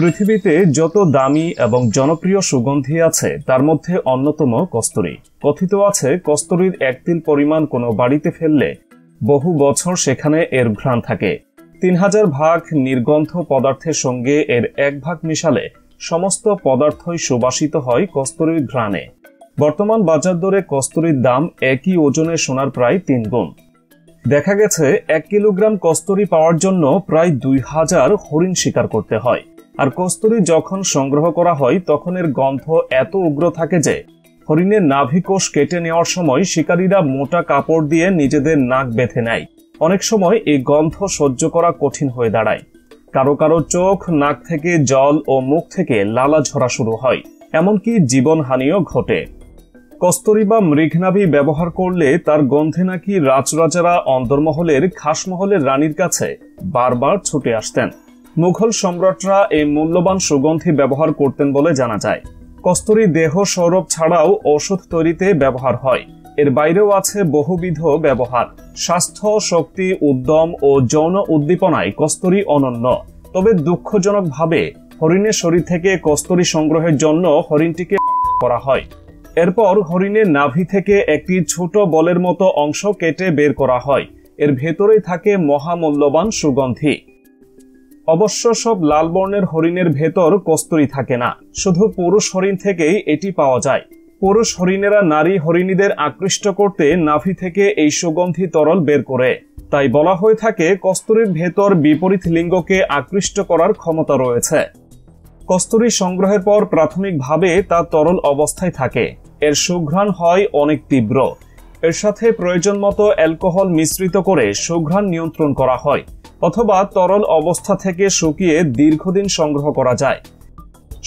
পৃথিবীতে যত দামি এবং জনপ্রিয় সুগন্ধি আছে তার মধ্যে অন্যতম কস্তুরী। কথিত আছে কস্তুরীর এক তিল পরিমাণ কোনো বাড়িতে ফেললে বহু বছর সেখানে এর ঘ্রাণ থাকে। 3000 ভাগ নির্গন্ধ পদার্থের সঙ্গে এর 1 ভাগ মিশালে সমস্ত পদার্থই সুবাসিত হয় কস্তুরীর ঘ্রাণে। বর্তমান বাজার দরে কস্তুরীর দাম একই ওজনের সোনার প্রায় 3 গুণ। দেখা গেছে 1 কিলোগ্রাম কস্তুরী পাওয়ার জন্য প্রায় 2000 হরিণ শিকার করতে হয়। আর কস্তুরী যখন সংগ্রহ করা হয় তখন এর গন্ধ এত উগ্র থাকে যে হরিণের নাভিকোষ কেটে নেওয়ার সময় শিকারীরা মোটা কাপড় দিয়ে নিজেদের নাক বেঁধে নেয়। অনেক সময় এই গন্ধ সহ্য করা কঠিন হয়ে দাঁড়ায়। কারো কারো চোখ, নাক থেকে জল ও মুখ থেকে লালা ঝরা শুরু হয়, এমনকি জীবনহানিও ঘটে। কস্তুরী বা মৃগনাভি ব্যবহার করলে তার গন্ধে নাকি রাজরাজারা অন্দরমহলের খাসমহলের রানীর কাছে বারবার ছুটে আসতেন। মুঘল সম্রাটরা এই মূল্যবান সুগন্ধি ব্যবহার করতেন বলে জানা যায়। কস্তুরী দেহ সৌরভ ছাড়াও ঔষধ তৈরিতে ব্যবহার হয়। এর বাইরেও আছে বহুবিধ ব্যবহার। স্বাস্থ্য, শক্তি, উদ্যম ও যৌন উদ্দীপনায় কস্তুরী অনন্য। তবে দুঃখজনকভাবে হরিণের শরীর থেকে কস্তুরী সংগ্রহের জন্য হরিণটিকে করা হয়। এরপর হরিণের নাভি থেকে একটি ছোট বলের মতো অংশ কেটে বের করা হয়। এর ভেতরেই থাকে মহামূল্যবান সুগন্ধি। অবশ্য সব লাল বর্ণের হরিণের ভেতর কস্তুরী থাকে না, শুধু পুরুষ হরিণ থেকেই এটি পাওয়া যায়। পুরুষ হরিণেরা নারী হরিণীদের আকৃষ্ট করতে নাভি থেকে এই সুগন্ধি তরল বের করে। তাই বলা হয়ে থাকে কস্তুরীর ভেতর বিপরীত লিঙ্গকে আকৃষ্ট করার ক্ষমতা রয়েছে। কস্তুরী সংগ্রহের পর প্রাথমিকভাবে তা তরল অবস্থায় থাকে। এর সুঘ্রাণ হয় অনেক তীব্র। এর সাথে প্রয়োজন মতো অ্যালকোহল মিশ্রিত করে সুঘ্রাণ নিয়ন্ত্রণ করা হয়, অথবা তরল অবস্থা থেকে শুকিয়ে দীর্ঘদিন সংগ্রহ করা যায়।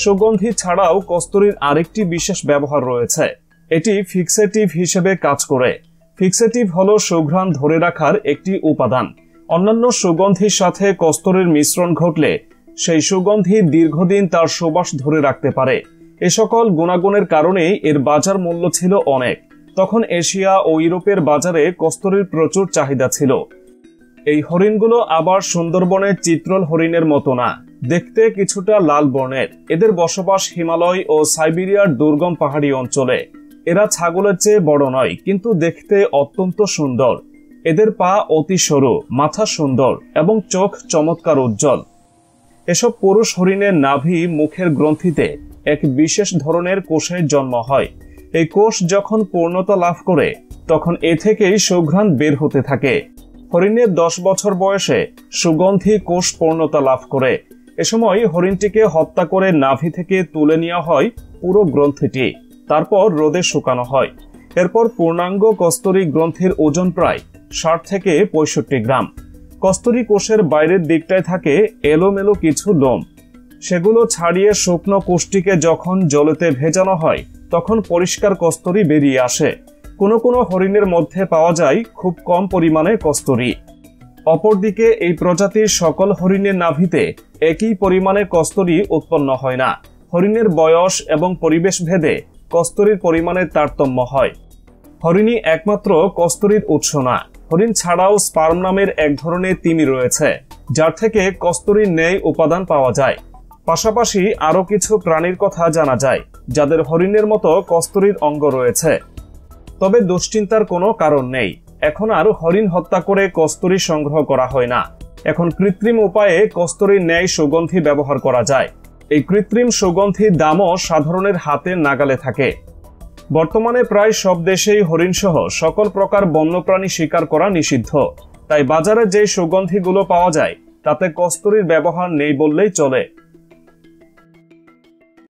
সুগন্ধি ছাড়াও কস্তুরীর আরেকটি বিশেষ ব্যবহার রয়েছে। এটি ফিক্সেটিভ হিসেবে কাজ করে। ফিক্সেটিভ হলো সুঘ্রাণ ধরে রাখার একটি উপাদান। অন্যান্য সুগন্ধির সাথে কস্তুরীর মিশ্রণ ঘটলে সেই সুগন্ধি দীর্ঘদিন তার সুবাস ধরে রাখতে পারে। এ সকল গুণাগুণের কারণেই এর বাজার মূল্য ছিল অনেক। তখন এশিয়া ও ইউরোপের বাজারে কস্তুরীর প্রচুর চাহিদা ছিল। এই হরিণগুলো আবার সুন্দরবনের চিত্রল হরিণের মতো না, দেখতে কিছুটা লাল বর্ণের। এদের বসবাস হিমালয় ও সাইবেরিয়ার দুর্গম পাহাড়ি অঞ্চলে। এরা ছাগলের চেয়ে বড় নয়, কিন্তু দেখতে অত্যন্ত সুন্দর। এদের পা অতি সরু, মাথা সুন্দর এবং চোখ চমৎকার উজ্জ্বল। এসব পুরুষ হরিণের নাভি মুখের গ্রন্থিতে এক বিশেষ ধরনের কোষের জন্ম হয়। এই কোষ যখন পূর্ণতা লাভ করে তখন এ থেকেই সুঘ্রাণ বের হতে থাকে। হরিণের 10 বছর বয়সে সুগন্ধি কোষ পূর্ণতা লাভ করে। এ সময় হরিণটিকে হত্যা করে নাভি থেকে তুলে নেওয়া হয় পুরো গ্রন্থিটি, তারপর রোদে শুকানো হয়। এরপর পূর্ণাঙ্গ কস্তুরী গ্রন্থির ওজন প্রায় 60 থেকে 65 গ্রাম। কস্তুরী কোষের বাইরের দিকটায় থাকে এলোমেলো কিছু লোম। সেগুলো ছাড়িয়ে শুকনো কোষটিকে যখন জলেতে ভেজানো হয় তখন পরিষ্কার কস্তুরী বেরিয়ে আসে। কোনো কোনো হরিণের মধ্যে পাওয়া যায় খুব কম পরিমাণে কস্তুরী। অপরদিকে এই প্রজাতির সকল হরিণের নাভিতে একই পরিমাণে কস্তুরী উৎপন্ন হয় না। হরিণের বয়স এবং পরিবেশ ভেদে কস্তুরীর পরিমাণের তারতম্য হয়। হরিণী একমাত্র কস্তুরীর উৎস না। হরিণ ছাড়াও স্পার্ম নামের এক ধরনের তিমি রয়েছে, যার থেকে কস্তুরীর ন্যায় উপাদান পাওয়া যায়। পাশাপাশি আরো কিছু প্রাণীর কথা জানা যায় যাদের হরিণের মতো কস্তুরীর অঙ্গ রয়েছে। তবে দুশ্চিন্তার কোনো কারণ নেই। এখন আর হরিণ হত্যা করে কস্তুরী সংগ্রহ করা হয় না। এখন কৃত্রিম উপায়ে কস্তুরীর ন্যায় সুগন্ধি ব্যবহার করা যায়। এই কৃত্রিম সুগন্ধির দামও সাধারণের হাতের নাগালে থাকে। বর্তমানে প্রায় সব দেশেই হরিণসহ সকল প্রকার বন্যপ্রাণী শিকার করা নিষিদ্ধ। তাই বাজারে যে সুগন্ধিগুলো পাওয়া যায় তাতে কস্তুরীর ব্যবহার নেই বললেই চলে।